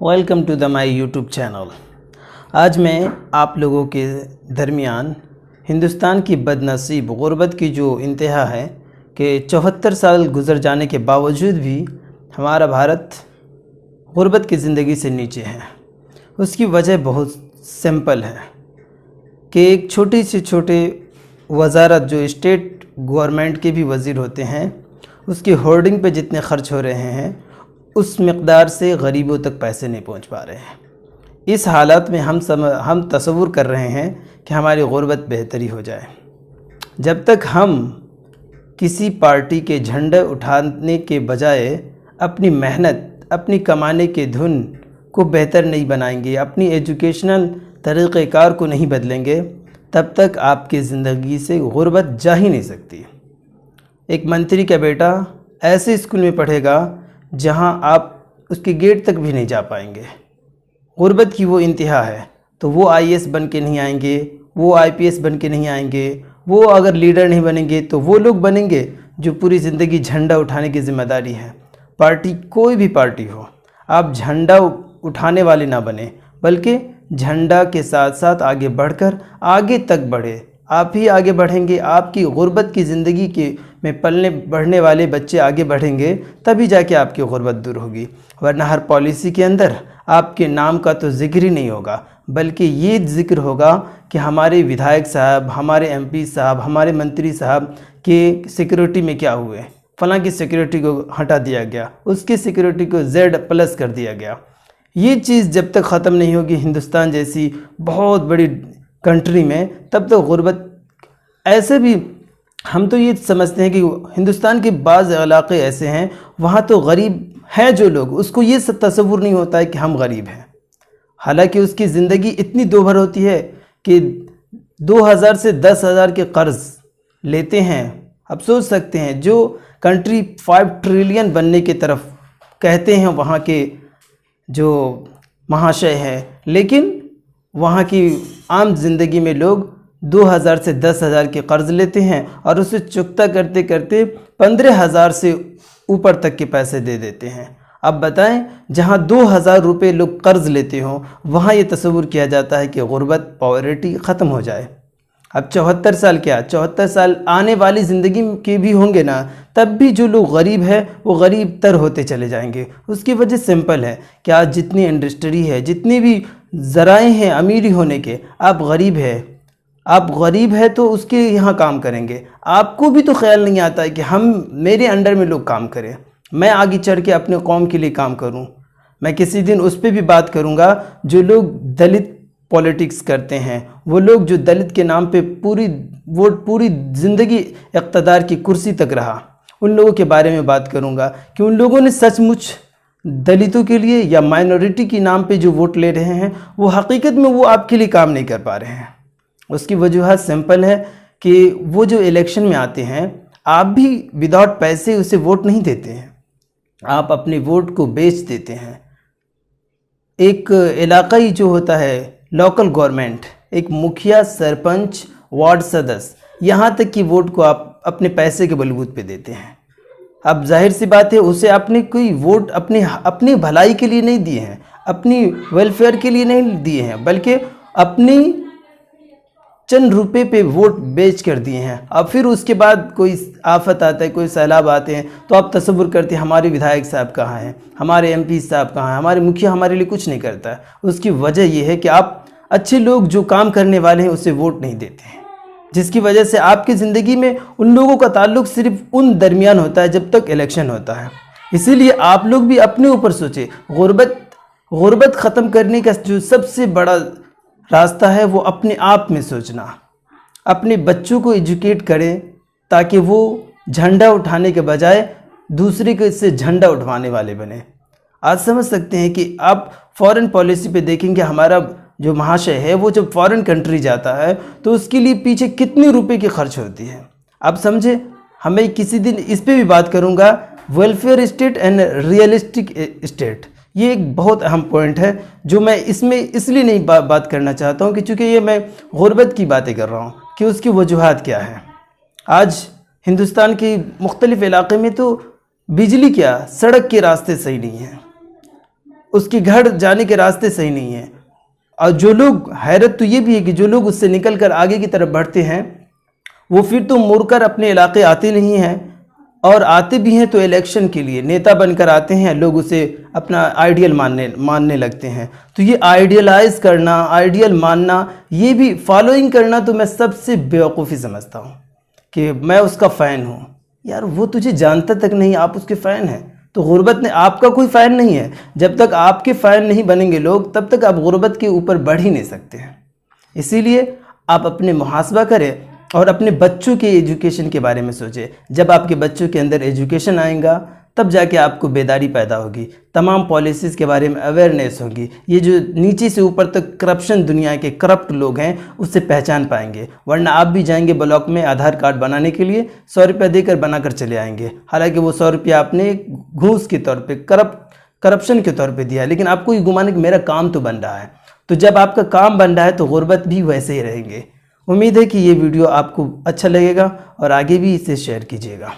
Welcome to the my YouTube channel. आज मैं आप लोगों के दरमियान हिंदुस्तान की बदनसीब गुर्बत की जो इंतहा है कि 74 साल गुज़र जाने के बावजूद भी हमारा भारत गुर्बत की ज़िंदगी से नीचे है। उसकी वजह बहुत सिंपल है कि एक छोटी से छोटे वज़ारत जो स्टेट गवर्नमेंट के भी वज़ीर होते हैं, उसकी होर्डिंग पे जितने ख़र्च हो रहे हैं उस मकदार से गरीबों तक पैसे नहीं पहुंच पा रहे हैं। इस हालत में हम तसव्वुर कर रहे हैं कि हमारी गुर्बत बेहतरी हो जाए। जब तक हम किसी पार्टी के झंडे उठाने के बजाय अपनी मेहनत, अपनी कमाने के धुन को बेहतर नहीं बनाएंगे, अपनी एजुकेशनल तरीक़ेकार को नहीं बदलेंगे, तब तक आपकी ज़िंदगी से गुर्बत जा ही नहीं सकती। एक मंत्री का बेटा ऐसे स्कूल में पढ़ेगा जहां आप उसके गेट तक भी नहीं जा पाएंगे। गुर्बत की वो इंतहा है। तो वो आईएएस बन के नहीं आएंगे, वो आईपीएस बन के नहीं आएंगे, वो अगर लीडर नहीं बनेंगे तो वो लोग बनेंगे जो पूरी ज़िंदगी झंडा उठाने की ज़िम्मेदारी है। पार्टी कोई भी पार्टी हो, आप झंडा उठाने वाले ना बने, बल्कि झंडा के साथ साथ आगे बढ़कर आगे तक बढ़े। आप ही आगे बढ़ेंगे, आपकी गुर्बत की ज़िंदगी के में पलने बढ़ने वाले बच्चे आगे बढ़ेंगे, तभी जाके आपकी गुर्बत दूर होगी। वरना हर पॉलिसी के अंदर आपके नाम का तो जिक्र ही नहीं होगा, बल्कि ये जिक्र होगा कि हमारे विधायक साहब, हमारे एमपी साहब, हमारे मंत्री साहब के सिक्योरिटी में क्या हुए, फलां की सिक्योरिटी को हटा दिया गया, उसकी सिक्योरिटी को Z+ कर दिया गया। ये चीज़ जब तक ख़त्म नहीं होगी हिंदुस्तान जैसी बहुत बड़ी कंट्री में, तब तो गुर्बत ऐसे भी हम तो ये समझते हैं कि हिंदुस्तान के बाज़ इलाक़े ऐसे हैं वहाँ तो गरीब हैं जो लोग, उसको ये सब तसव्वुर नहीं होता है कि हम गरीब हैं। हालांकि उसकी ज़िंदगी इतनी दोभर होती है कि 2000 से 10,000 के कर्ज़ लेते हैं। आप सोच सकते हैं, जो कंट्री 5 ट्रिलियन बनने की तरफ कहते हैं वहाँ के जो महाशय हैं, लेकिन वहाँ की आम ज़िंदगी में लोग 2000 से 10,000 के कर्ज़ लेते हैं और उसे चुकता करते करते 15,000 से ऊपर तक के पैसे दे देते हैं। अब बताएं, जहां 2000 रुपये लोग कर्ज़ लेते हों, वहां ये तस्वुर किया जाता है कि गुर्बत, पॉवर्टी ख़त्म हो जाए। अब 74 साल क्या, 74 साल आने वाली ज़िंदगी के भी होंगे ना, तब भी जो लोग गरीब है वो गरीब तर होते चले जाएंगे। उसकी वजह सिंपल है कि आज जितनी इंडस्ट्री है, जितनी भी ज़राए हैं अमीरी होने के, आप गरीब है तो उसके यहाँ काम करेंगे। आपको भी तो ख्याल नहीं आता है कि मेरे अंडर में लोग काम करें, मैं आगे चढ़ के अपने कौम के लिए काम करूं। मैं किसी दिन उस पर भी बात करूंगा जो लोग दलित पॉलिटिक्स करते हैं, वो लोग जो दलित के नाम पे पूरी ज़िंदगी इक़्तिदार की कुर्सी तक रहा, उन लोगों के बारे में बात करूंगा कि उन लोगों ने सचमुच दलितों के लिए या माइनॉरिटी के नाम पे जो वोट ले रहे हैं, वो हकीकत में वो आपके लिए काम नहीं कर पा रहे हैं। उसकी वजूहत सिंपल है कि वो जो इलेक्शन में आते हैं, आप भी विदाउट पैसे उसे वोट नहीं देते हैं, आप अपने वोट को बेच देते हैं। एक इलाकाई जो होता है लोकल गवर्नमेंट, एक मुखिया, सरपंच, वार्ड सदस्य, यहाँ तक कि वोट को आप अपने पैसे के बलबूते पे देते हैं। अब जाहिर सी बात है, उसे आपने कोई वोट अपनी भलाई के लिए नहीं दिए हैं, अपनी वेलफेयर के लिए नहीं दिए हैं, बल्कि अपनी चंद रुपए पे वोट बेच कर दिए हैं। अब फिर उसके बाद कोई आफत आता है, कोई सैलाब आते हैं, तो आप तसव्वुर करते हैं हमारे विधायक साहब कहाँ हैं, हमारे एमपी साहब कहाँ हैं, हमारे मुखिया हमारे लिए कुछ नहीं करता है। उसकी वजह यह है कि आप अच्छे लोग जो काम करने वाले हैं उसे वोट नहीं देते हैं, जिसकी वजह से आपकी ज़िंदगी में उन लोगों का ताल्लुक सिर्फ उन दरमियान होता है जब तक इलेक्शन होता है। इसीलिए आप लोग भी अपने ऊपर सोचें। गुर्बत ख़त्म करने का जो सबसे बड़ा रास्ता है वो अपने आप में सोचना। अपने बच्चों को एजुकेट करें ताकि वो झंडा उठाने के बजाय दूसरे के से झंडा उठवाने वाले बने। आज समझ सकते हैं कि आप फॉरेन पॉलिसी पे देखेंगे, हमारा जो महाशय है वो जब फॉरेन कंट्री जाता है तो उसके लिए पीछे कितने रुपए की खर्च होती है। आप समझे, हमें किसी दिन इस पे भी बात करूँगा, welfare state and realistic state. ये एक बहुत अहम पॉइंट है जो मैं इसमें इसलिए नहीं बात करना चाहता हूँ कि चूँकि ये मैं गुर्बत की बातें कर रहा हूँ कि उसकी वजूहात क्या है। आज हिंदुस्तान के मुख्तलिफ़ इलाक़े में तो बिजली क्या, सड़क के रास्ते सही नहीं हैं। उसके घर जाने के रास्ते सही नहीं है। और जो लोग, हैरत तो ये भी है कि जो लोग उससे निकल कर आगे की तरफ बढ़ते हैं वो फिर तो मुड़कर अपने इलाके आते नहीं हैं, और आते भी हैं तो इलेक्शन के लिए नेता बनकर आते हैं, लोग उसे अपना आइडियल मानने लगते हैं। तो ये आइडियलाइज करना, आइडियल मानना, ये भी फॉलोइंग करना तो मैं सबसे बेवकूफ़ी समझता हूँ कि मैं उसका फ़ैन हूँ। यार वो तुझे जानता तक नहीं, आप उसके फ़ैन हैं। तो गुर्बत ने, आपका कोई फ़ैन नहीं है। जब तक आपके फ़ैन नहीं बनेंगे लोग, तब तक आप गुर्बत के ऊपर बढ़ ही नहीं सकते हैं। इसीलिए आप अपने मुहासबा करें और अपने बच्चों के एजुकेशन के बारे में सोचें। जब आपके बच्चों के अंदर एजुकेशन आएगा तब जाके आपको बेदारी पैदा होगी, तमाम पॉलिसीज़ के बारे में अवेयरनेस होगी। ये जो नीचे से ऊपर तक करप्शन, दुनिया के करप्ट लोग हैं, उससे पहचान पाएंगे। वरना आप भी जाएंगे ब्लॉक में आधार कार्ड बनाने के लिए, 100 रुपया देकर बनाकर चले आएंगे। हालांकि वो 100 रुपया आपने घूस के तौर पे, करप्शन के तौर पे दिया, लेकिन आपको ये गुमाने कि मेरा काम तो बन रहा है। तो जब आपका काम बन रहा है तो गुर्बत भी वैसे ही रहेंगे। उम्मीद है कि ये वीडियो आपको अच्छा लगेगा और आगे भी इसे शेयर कीजिएगा।